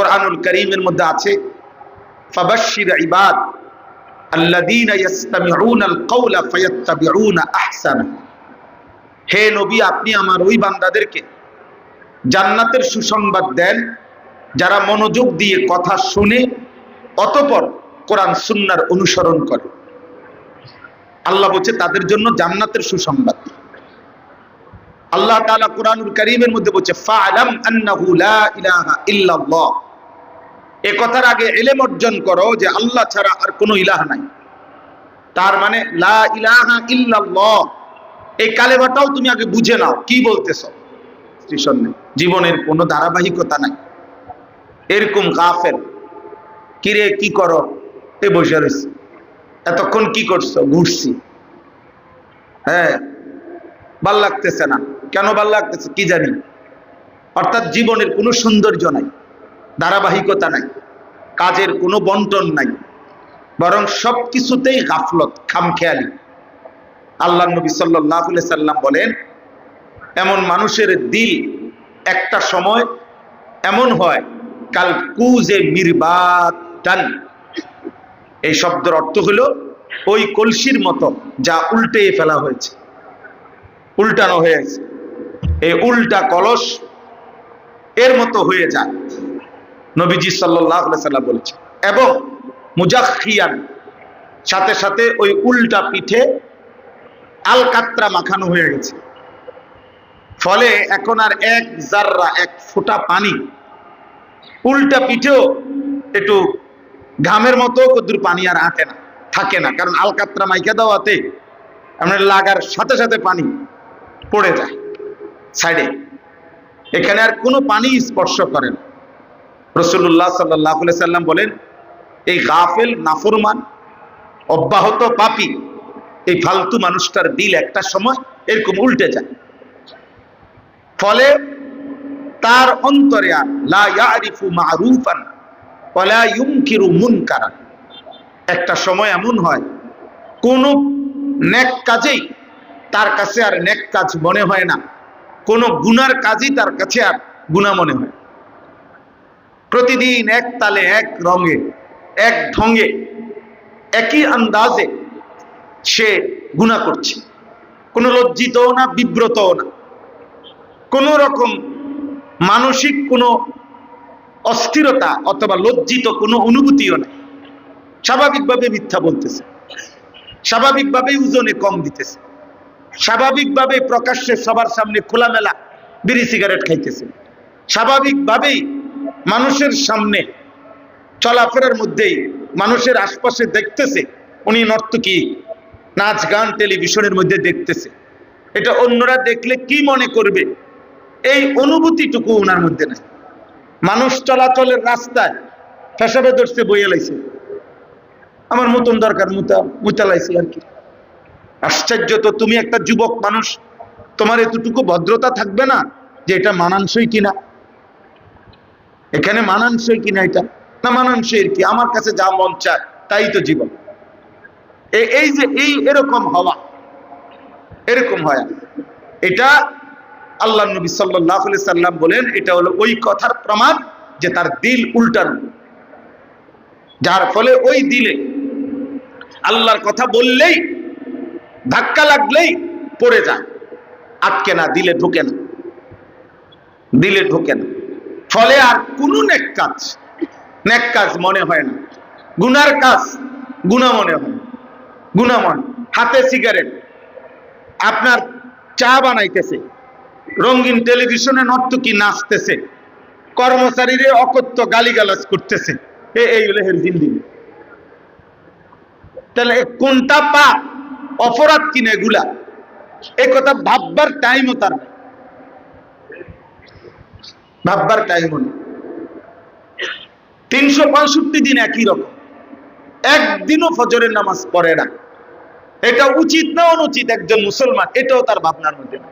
কোরআনুল কারীমের মধ্যে আছে ফাবাশশির ইবাদ আল্লাযীনা ইসতামিউনাল কাওলা ফায়াত্তাবিউনা আহসানা। হে নবী, আপনি আমার ওই বান্দাদেরকে জান্নাতের সুসংবাদ দেন যারা মনোযোগ দিয়ে কথা শুনে অতঃপর কোরআন সুন্নাহর অনুসরণ করে। আল্লাহ বলছে তাদের জন্য জান্নাতের সুসংবাদ। আল্লাহ তাআলা কোরআনুল কারীমের মধ্যে বলছে ফাআলাম আন্নাহু লা ইলাহা ইল্লাল্লাহ। এই কথার আগে ইলম অর্জন করো যে আল্লাহ ছাড়া আর কোনো ইলাহ নাই। তার মানে লা ইলাহা ইল্লাল্লাহ এই কালেমাটাও তুমি আগে বুঝে নাও কি বলতেছো। জীবনের কোনো ধারাবাহিকতা নাই। এরকম গাফেল, কিরে কি করো, এ বসে রয়েছে, এতক্ষণ কি করছো, ঘুরছি, হ্যাঁ ভাল লাগতেছে না, কেন ভাল লাগতেছে কি জানি। অর্থাৎ জীবনের কোনো সৌন্দর্য নাই, ধারাবাহিকতা নাই, কাজের কোনো বন্টন নাই, বরং সবকিছুতেই গাফলত, খামখেয়ালি। আল্লাহ নবী সাল্লাল্লাহু আলাইহি সাল্লাম বলেন এমন মানুষের দিল একটা সময় এমন হয় কাল কুজে মিরবাতান। এই শব্দের অর্থ হলো ওই কলসির মতো যা উল্টে ফেলা হয়েছে, উল্টানো হয়েছে, এই উল্টা কলস এর মতো হয়ে যায়, নবীজি সাল্লাল্লাহু আলাইহি সাল্লাম বলেছে। এবং মুজাখিয়ান, সাথে সাথে ওই উল্টা পিঠে আলকাত্রা মাখানো হয়ে গেছে, ফলে এখন আর এক জাররা, এক ফোঁটা পানি উল্টা পিঠেও একটু ঘামের মতো কদ্দুর পানি আর আটে না, থাকে না, কারণ আলকাত্রা মাইকা দেওয়াতে আমরা লাগার সাথে সাথে পানি পড়ে যায় সাইডে, এখানে আর কোনো পানি স্পর্শ করে না। রাসূলুল্লাহ সাল্লাল্লাহু আলাইহি সাল্লাম বলেন এই গাফেল, নাফরমান, অব্যাহত পাপী এই ফালতু মানুষটার দিল একটা সময় এরকম উল্টে যায়, ফলে তার অন্তরে আর লা ইয়ারিফু মারুফান ওয়ালা ইউনকিরু মুনকারান। একটা সময় এমন হয় কোন নেক কাজেই তার কাছে আর নেক কাজ মনে হয় না, কোন গুনার কাজই তার কাছে আর গুনাহ মনে হয়। প্রতিদিন এক তালে, এক রঙে, এক ঢঙ্গে, একই আন্দাজে সে গুনাহ করছে, কোনো লজ্জিতও না, বিব্রতও না, কোন রকম মানসিক কোনো অস্থিরতা অথবা লজ্জিত কোনো অনুভূতিও নাই। স্বাভাবিকভাবে মিথ্যা বলতেছে, স্বাভাবিকভাবেই ওজনে কম দিতেছে, স্বাভাবিকভাবে প্রকাশ্যে সবার সামনে খোলামেলা বিড়ি সিগারেট খাইতেছে, স্বাভাবিকভাবেই মানুষের সামনে চলাফেরার মধ্যেই মানুষের আশপাশে দেখতেছে উনি নর্তকী, নাচ গান টেলিভিশনের মধ্যে দেখতেছে। এটা অন্যরা দেখলে কি মনে করবে এই অনুভূতিটুকু ওনার মধ্যে নাই। মানুষ চলাচলের রাস্তায় ফেসাবে ধরছে, বইয়ে লাইছে, আমার মতন দরকার, মুতা লাইছে আর কি। আশ্চর্য তো, তুমি একটা যুবক মানুষ, তোমার এতটুকু ভদ্রতা থাকবে না যে এটা মানানসই কিনা, এখানে মানানসই কিনা, এটা না মানানসই কি, আমার কাছে যা মন চায় তাই তো জীবন। এই যে এই এরকম হওয়া, এরকম হয়, এটা আল্লাহ নবী সাল্লাল্লাহু আলাইহি সাল্লাম বলেন এটা হলো ওই কথার প্রমাণ যে তার দিল উল্টানো, যার ফলে ওই দিলে আল্লাহর কথা বললেই, ধাক্কা লাগলেই পড়ে যায়, আটকে না, দিলে ঢোকে না, দিলে ঢোকে না। ফলে আর কোনো নেক কাজ মনে হয় না, গুনার কাজ গুনাহ মনে হয়, গুনাহ মনে। হাতে সিগারেট, আপনার চা বানাইতেছে, রঙিন টেলিভিশনে নর্তকী নাচতেছে, কর্মচারীরে অকথ্য গালিগালাজ করতেছে, এই হলো এর জিন্দেগি। তাহলে কোনটা পাপ, অপরাধ কিনা এগুলা, এই কথা ভাববার টাইমও তার নেই, ভাববার টাইমও নেই। 365 দিন একই রকম, একদিনও ফজরের নামাজ পড়ে না। এটা উচিত না অনুচিত একজন মুসলমান, এটাও তার ভাবনার মধ্যে না।